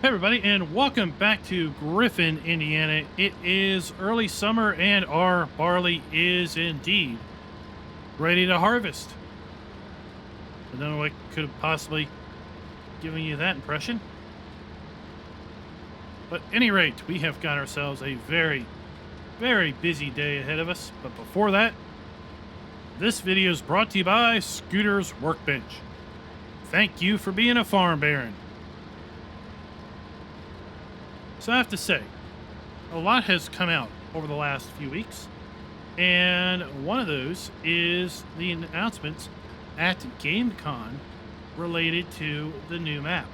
Hey everybody, and welcome back to Griffin, Indiana. It is early summer, and our barley is indeed ready to harvest. I don't know what could have possibly given you that impression. But at any rate, we have got ourselves a very, very busy day ahead of us. But before that, this video is brought to you by Scooter's Workbench. Thank you for being a farm baron. So I have to say, a lot has come out over the last few weeks, and one of those is the announcements at GameCon related to the new map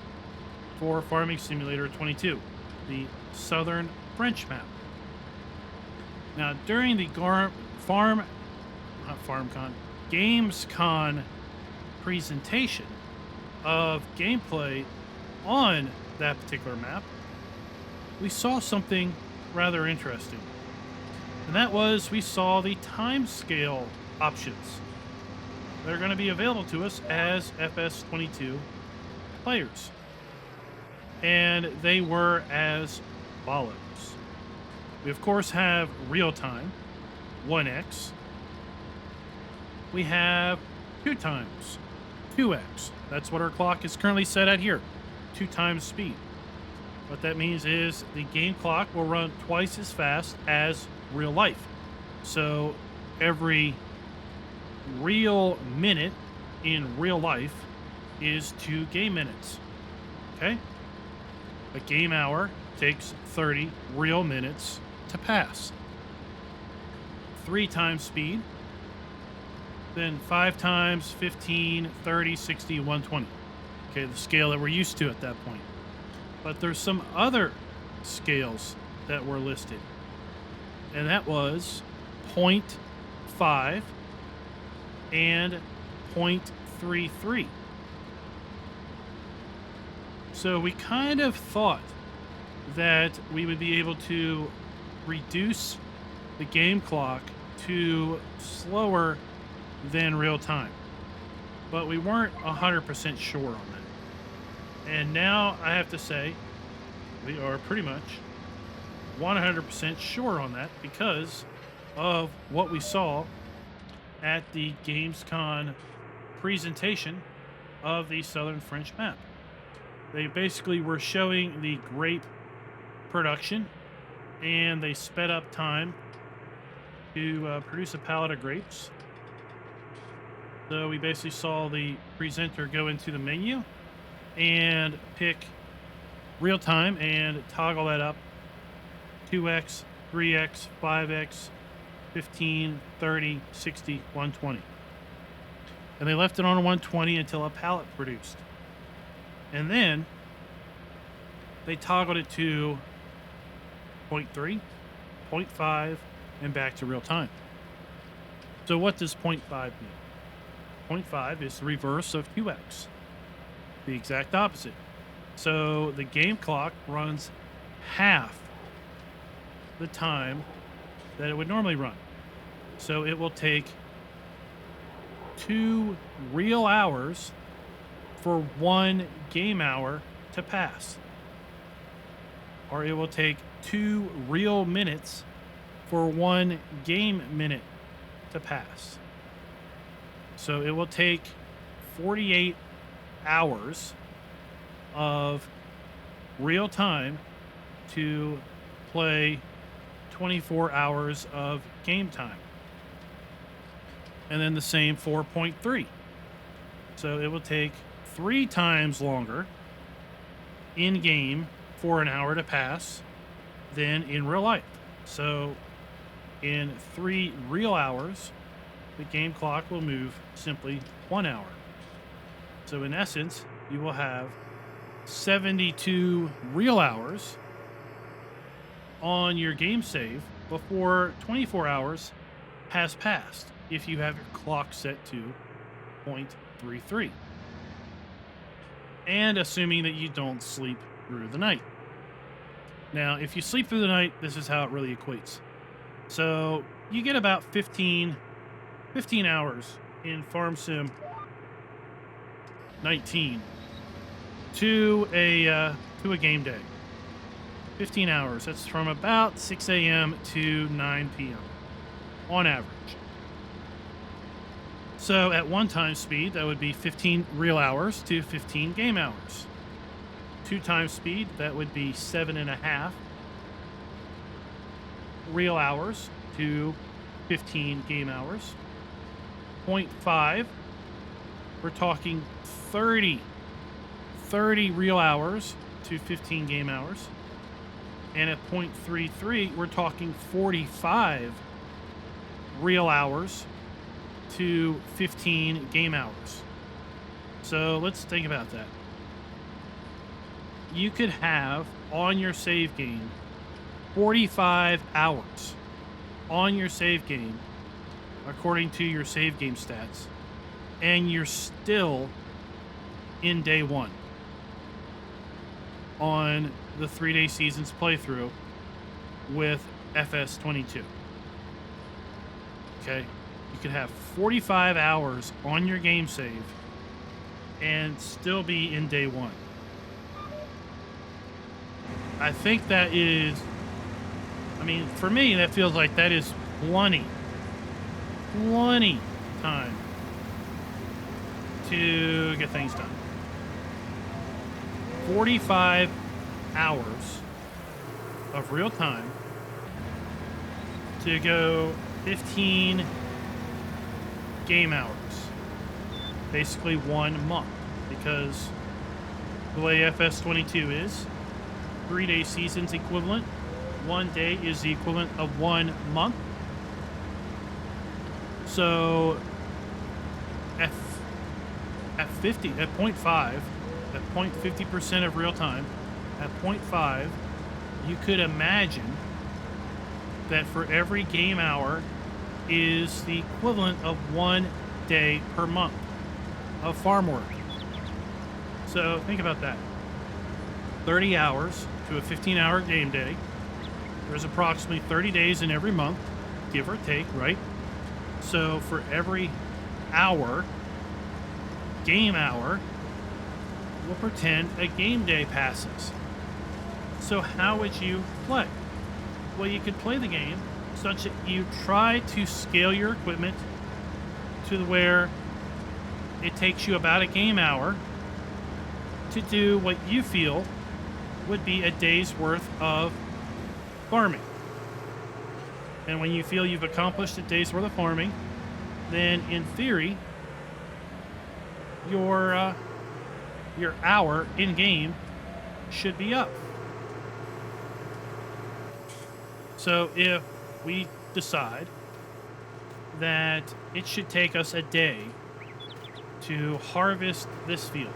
for Farming Simulator 22, the Southern French map. Now, during the Gamescon presentation of gameplay on that particular map, we saw something rather interesting. And that was, we saw the time scale options that are going to be available to us as FS22 players. And they were as follows. We, of course, have real time, 1x. We have 2 times, 2x. That's what our clock is currently set at here, 2 times speed. What that means is the game clock will run twice as fast as real life. So every real minute in real life is 2 game minutes. Okay? A game hour takes 30 real minutes to pass. 3 times speed, then 5 times 15, 30, 60, 120. Okay, the scale that we're used to at that point. But there's some other scales that were listed, and that was 0.5 and 0.33. So we kind of thought that we would be able to reduce the game clock to slower than real time, but we weren't 100% sure on that. And now I have to say we are pretty much 100% sure on that because of what we saw at the Gamescon presentation of the Southern French map. They basically were showing the grape production, and they sped up time to produce a pallet of grapes. So we basically saw the presenter go into the menu and pick real time and toggle that up 2x, 3x, 5x, 15, 30, 60, 120. And they left it on 120 until a pallet produced. And then they toggled it to 0.3, 0.5, and back to real time. So what does 0.5 mean? 0.5 is the reverse of 2x. The exact opposite. So the game clock runs half the time that it would normally run. So it will take 2 real hours for 1 game hour to pass. Or it will take 2 real minutes for 1 game minute to pass. So it will take 48 hours of real time to play 24 hours of game time. And then the same for 0.3. So it will take 3 times longer in game for an hour to pass than in real life. So in 3 real hours, the game clock will move simply 1 hour. So in essence, you will have 72 real hours on your game save before 24 hours has passed if you have your clock set to 0.33. And assuming that you don't sleep through the night. Now, if you sleep through the night, this is how it really equates. So you get about 15 hours in Farm Sim 19 to a game day. 15 hours. That's from about 6 a.m. to 9 p.m. on average. So at one time speed, that would be 15 real hours to 15 game hours. 2 times speed, that would be 7.5 real hours to 15 game hours. 0.5, we're talking 30 real hours to 15 game hours. And at 0.33, we're talking 45 real hours to 15 game hours. So let's think about that. You could have on your save game 45 hours on your save game, according to your save game stats, and you're still in day 1 on the 3-day seasons playthrough with FS22. Okay? You could have 45 hours on your game save and still be in day 1. I think that is, I mean, for me, that feels like that is plenty time to get things done. 45 hours of real time to go 15 game hours. Basically 1 month, because the way FS22 is, 3-day seasons equivalent. 1 day is the equivalent of 1 month. So at 0.5, at 0.50% of real time, at 0.5, you could imagine that for every game hour is the equivalent of 1 day per month of farm work. So think about that. 30 hours to a 15-hour game day. There's approximately 30 days in every month, give or take, right? So for every hour, game hour, we'll pretend a game day passes. So how would you play? Well, you could play the game such that you try to scale your equipment to where it takes you about a game hour to do what you feel would be a day's worth of farming. And when you feel you've accomplished a day's worth of farming, then in theory, your hour in game should be up. So if we decide that it should take us a day to harvest this field.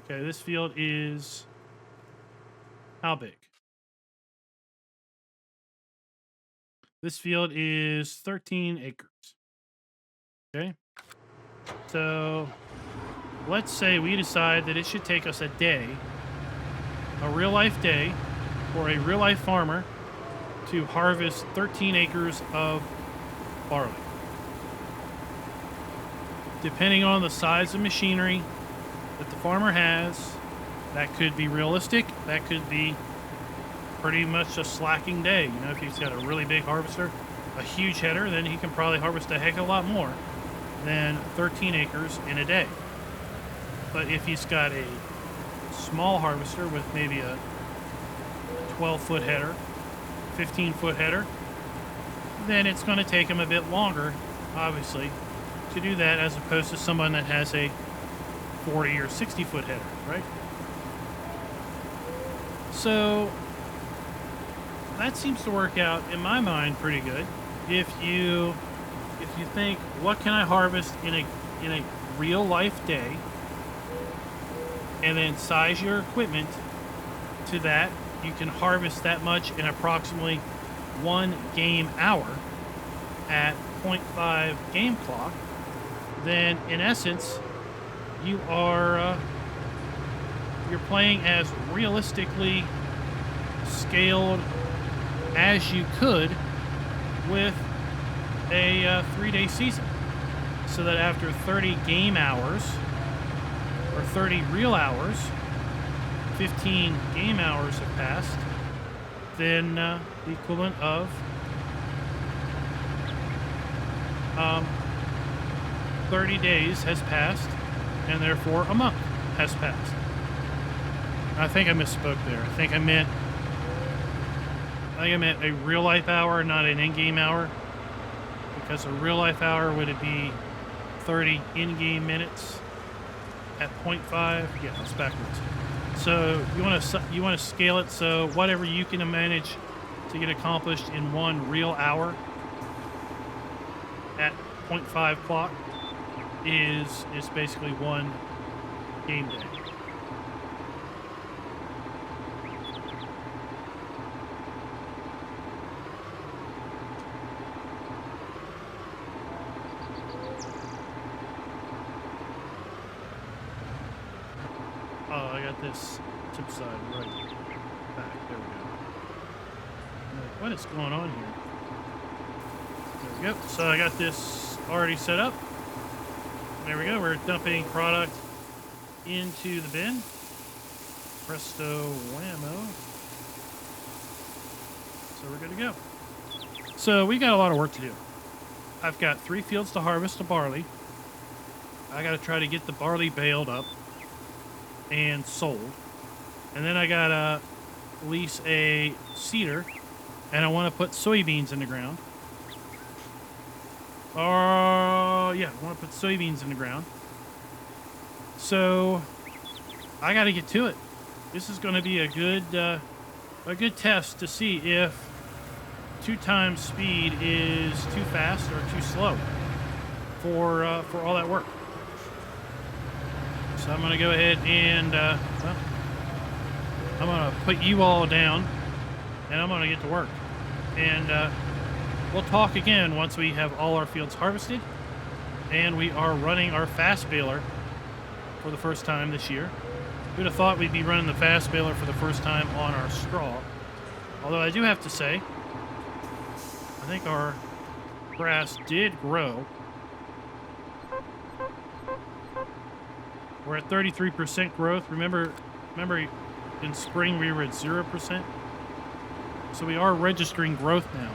Okay, this field is how big? This field is 13 acres. Okay. So let's say we decide that it should take us a day, a real life day, for a real life farmer to harvest 13 acres of barley. Depending on the size of machinery that the farmer has, that could be realistic. That could be pretty much a slacking day. You know, if he's got a really big harvester, a huge header, then he can probably harvest a heck of a lot more than 13 acres in a day. But if he's got a small harvester with maybe a 12-foot header, 15-foot header, then it's going to take him a bit longer, obviously, to do that, as opposed to someone that has a 40 or 60-foot header, right? So that seems to work out in my mind pretty good. If you think, what can I harvest in a real life day, and then size your equipment to that, you can harvest that much in approximately 1 game hour at 0.5 game clock, then in essence you are you're playing as realistically scaled as you could with a 3-day season. so that after 30 game hours, or 30 real hours, 15 game hours have passed, then the equivalent of 30 days has passed, and therefore a month has passed. I think I misspoke there. I think I meant a real life hour, not an in-game hour. Because a real life hour would it be 30 in-game minutes at 0.5? Yeah, that's backwards. So you want to scale it so whatever you can manage to get accomplished in 1 real hour at 0.5 clock is basically 1 game day. Oh, I got this tip side right back. There we go. What is going on here? There we go. So I got this already set up. There we go. We're dumping product into the bin. Presto whammo. So we're good to go. So we got a lot of work to do. I've got 3 fields to harvest of barley. I got to try to get the barley baled up and sold. And then I got to lease a seeder, and I want to put soybeans in the ground. Yeah, I want to put soybeans in the ground. So I got to get to it. This is going to be a good test to see if 2 times speed is too fast or too slow for all that work. So I'm going to go ahead and I'm going to put you all down, and I'm going to get to work. And we'll talk again once we have all our fields harvested, and we are running our fast baler for the first time this year. Who'd have thought we'd be running the fast baler for the first time on our straw? Although I do have to say, I think our grass did grow. We're at 33% growth. Remember in spring we were at 0%. So we are registering growth now.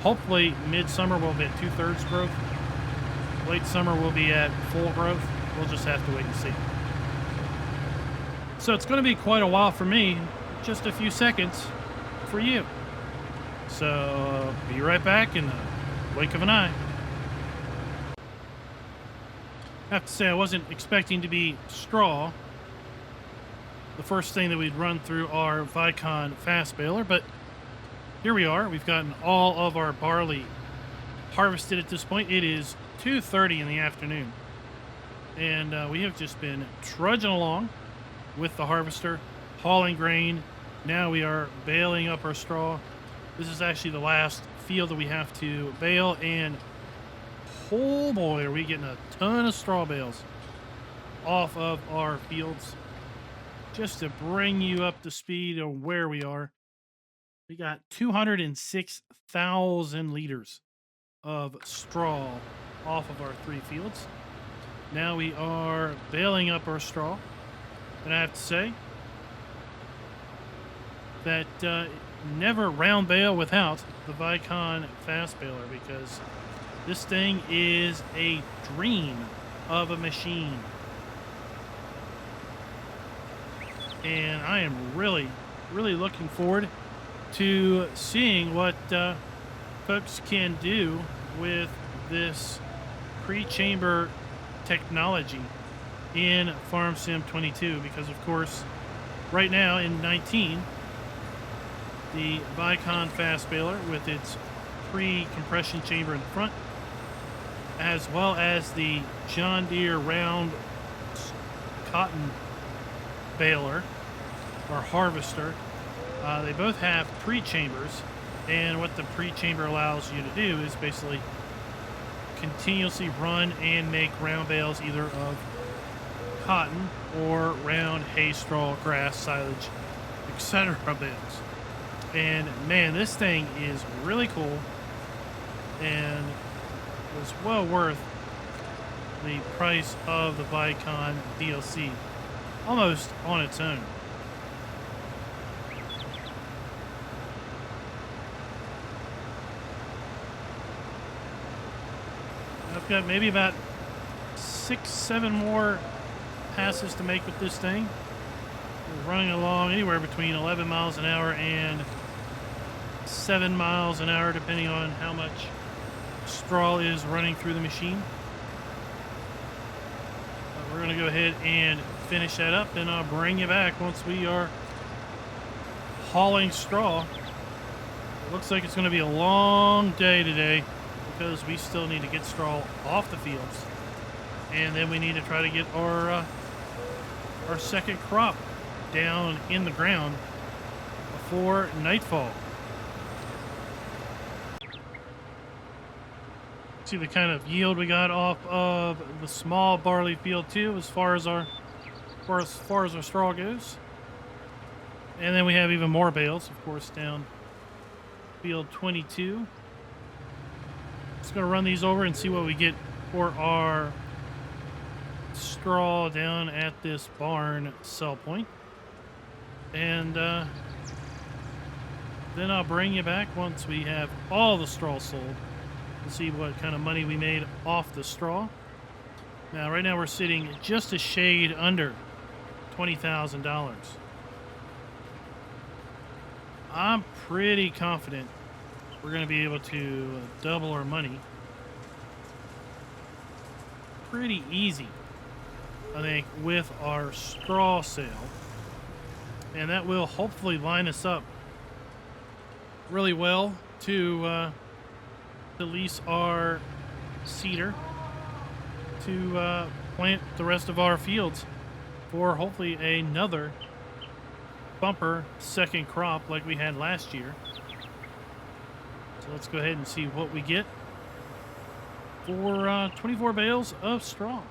Hopefully midsummer we'll be at 2/3 growth. Late summer we'll be at full growth. We'll just have to wait and see. So it's going to be quite a while for me, just a few seconds for you. So be right back in the blink of an eye. I have to say I wasn't expecting to be straw the first thing that we'd run through our Vicon fast baler, but here we are. We've gotten all of our barley harvested at this point. It is 2:30 in the afternoon, and we have just been trudging along with the harvester, hauling grain. Now we are baling up our straw. This is actually the last field that we have to bale, and oh boy, are we getting a ton of straw bales off of our fields. Just to bring you up to speed on where we are, we got 206,000 liters of straw off of our 3 fields. Now we are baling up our straw, and I have to say that never round bale without the Vicon fast baler, because this thing is a dream of a machine. And I am really, really looking forward to seeing what folks can do with this pre-chamber technology in Farm Sim 22, because of course right now in 19 the Vicon fast baler with its pre-compression chamber in the front, as well as the John Deere round cotton baler or harvester, they both have pre-chambers, and what the pre-chamber allows you to do is basically continuously run and make round bales either of cotton or round hay, straw, grass, silage, etc. bales. And man, this thing is really cool and was well worth the price of the Vicon DLC almost on its own. I've got maybe about 6-7 more passes to make with this thing. We're running along anywhere between 11 miles an hour and 7 miles an hour, depending on how much straw is running through the machine. We're going to go ahead and finish that up, and I'll bring you back once we are hauling straw. It looks like it's going to be a long day today because we still need to get straw off the fields, and then we need to try to get our second crop down in the ground before nightfall. See the kind of yield we got off of the small barley field too, as far as our straw goes. And then we have even more bales, of course, down field 22. Just gonna run these over and see what we get for our straw down at this barn sell point. And then I'll bring you back once we have all the straw sold to see what kind of money we made off the straw. Now, right now we're sitting just a shade under $20,000. I'm pretty confident we're going to be able to double our money pretty easy, I think, with our straw sale. And that will hopefully line us up really well to lease our seeder to plant the rest of our fields for hopefully another bumper second crop like we had last year. So let's go ahead and see what we get for 24 bales of straw.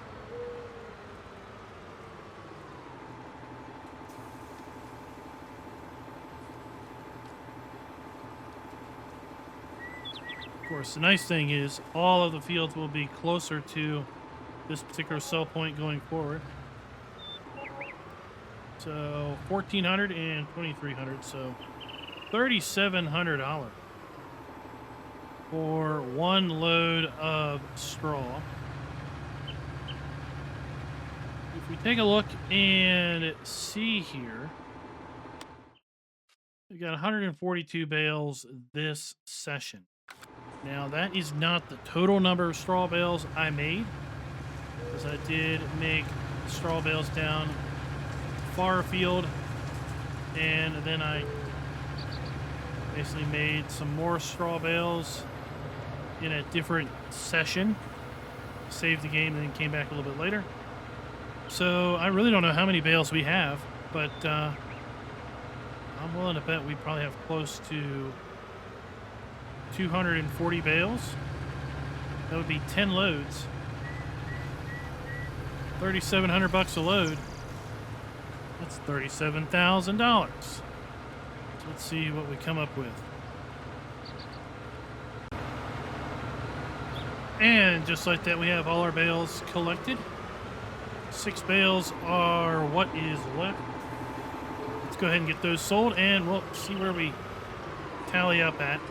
Of course, the nice thing is all of the fields will be closer to this particular sell point going forward. So $1,400 and $2,300, so $3,700 for one load of straw. If we take a look and see here, we got 142 bales this session. Now, that is not the total number of straw bales I made, because I did make straw bales down far field, and then I basically made some more straw bales in a different session, saved the game, and then came back a little bit later. So I really don't know how many bales we have, but I'm willing to bet we probably have close to 240 bales. That would be 10 loads. $3,700 a load. That's $37,000. So let's see what we come up with. And just like that, we have all our bales collected. 6 bales are what is left. Let's go ahead and get those sold, and we'll see where we tally up at.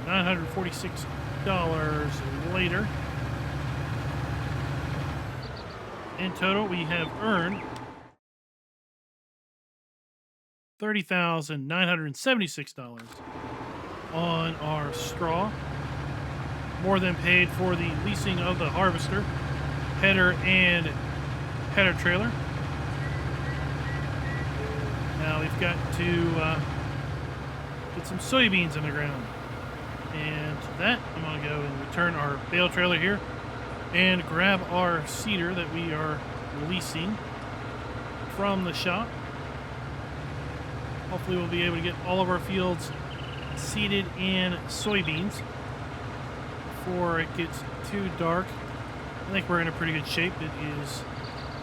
$946 later. In total, we have earned $30,976 on our straw. More than paid for the leasing of the harvester, header, and header trailer. Now we've got to get some soybeans in the ground. And to that, I'm going to go and return our bale trailer here and grab our seeder that we are leasing from the shop. Hopefully we'll be able to get all of our fields seeded in soybeans before it gets too dark. I think we're in a pretty good shape. It is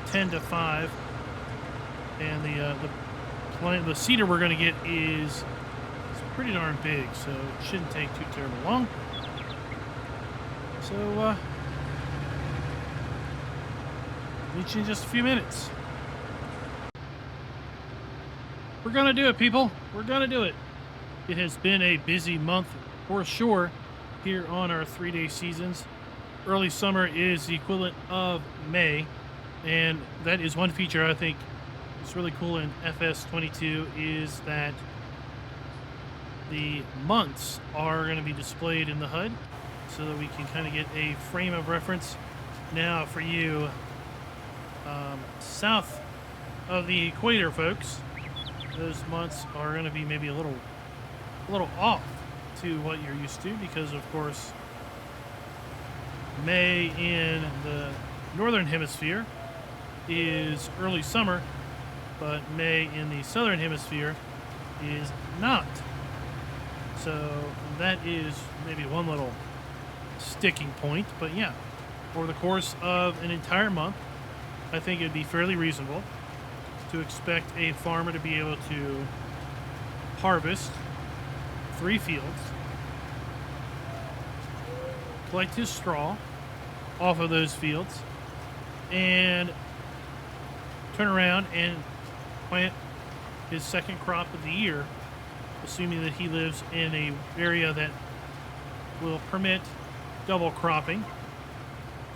10 to 5 and the cedar we're going to get is pretty darn big, so it shouldn't take too terribly long. So, meet you in just a few minutes. We're gonna do it, people. We're gonna do it. It has been a busy month for sure here on our 3-day seasons. Early summer is the equivalent of May, and that is one feature I think is really cool in FS22 is that the months are going to be displayed in the HUD so that we can kind of get a frame of reference. Now for you south of the equator folks, those months are going to be maybe a little off to what you're used to, because of course May in the northern hemisphere is early summer, but May in the southern hemisphere is not. So that is maybe one little sticking point. But yeah, over the course of an entire month, I think it'd be fairly reasonable to expect a farmer to be able to harvest 3 fields, collect his straw off of those fields, and turn around and plant his second crop of the year, assuming that he lives in an area that will permit double cropping.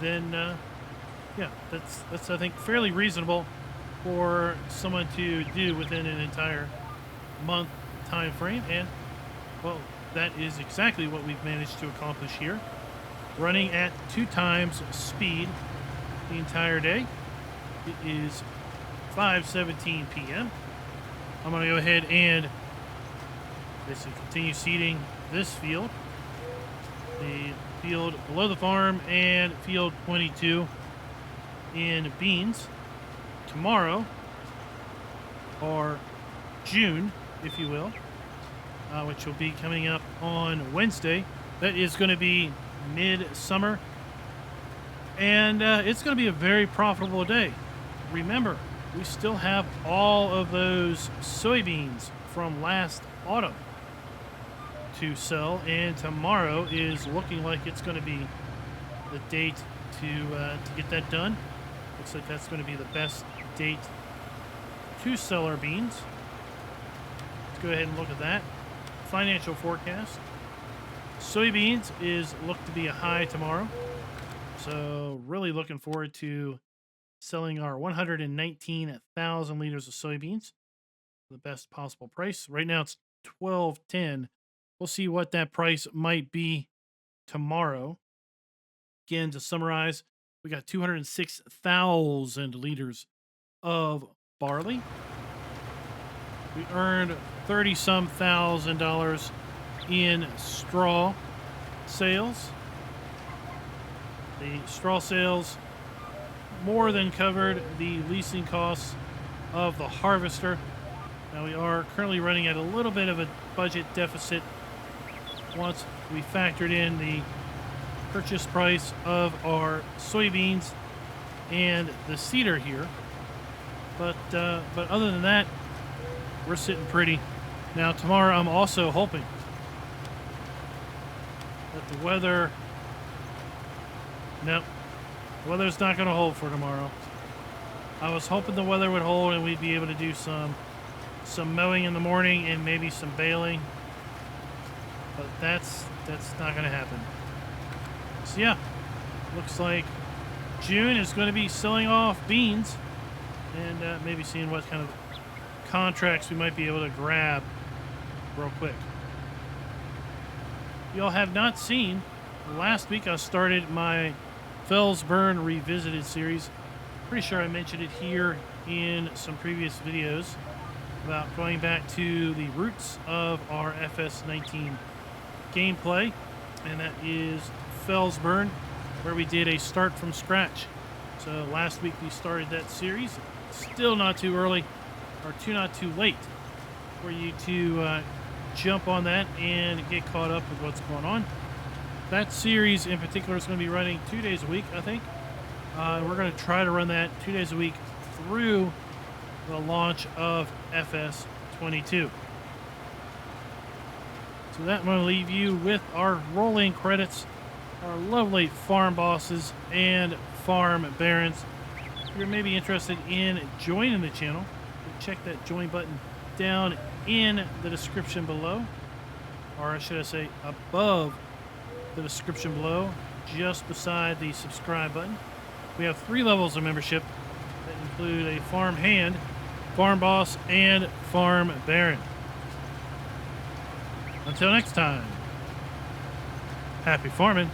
Then yeah, that's I think fairly reasonable for someone to do within an entire month time frame. And well, that is exactly what we've managed to accomplish here, running at 2 times speed the entire day. It is 5:17 p.m. I'm going to go ahead and basically continue seeding this field, the field below the farm, and field 22 in beans. Tomorrow, or June, if you will, which will be coming up on Wednesday. That is going to be mid-summer, and it's going to be a very profitable day. Remember, we still have all of those soybeans from last autumn to sell, and tomorrow is looking like it's going to be the date to get that done. Looks like that's going to be the best date to sell our beans. Let's go ahead and look at that financial forecast. Soybeans is looked to be a high tomorrow, so really looking forward to selling our 119,000 liters of soybeans for the best possible price. Right now it's $12.10. We'll see what that price might be tomorrow. Again, to summarize, we got 206,000 liters of barley. We earned $30-some thousand in straw sales. The straw sales more than covered the leasing costs of the harvester. Now we are currently running at a little bit of a budget deficit once we factored in the purchase price of our soybeans and the cedar here. But other than that, we're sitting pretty. Now tomorrow I'm also hoping that the weather... Nope. The weather's not going to hold for tomorrow. I was hoping the weather would hold and we'd be able to do some mowing in the morning and maybe some baling. But that's not going to happen. So yeah, looks like June is going to be selling off beans and maybe seeing what kind of contracts we might be able to grab real quick. Y'all have not seen, last week I started my Fellsburn Revisited series. Pretty sure I mentioned it here in some previous videos about going back to the roots of our FS19 gameplay, and that is Fellsburn, where we did a start from scratch. So last week we started that series. Still not too early or not too late for you to jump on that and get caught up with what's going on. That series in particular is going to be running 2 days a week, I think. We're going to try to run that 2 days a week through the launch of FS22. So that will leave you with our rolling credits, our lovely farm bosses and farm barons. If you're maybe interested in joining the channel, check that join button down in the description below, or should I say above the description below, just beside the subscribe button. We have 3 levels of membership that include a farm hand, farm boss, and farm baron. Until next time, happy farming.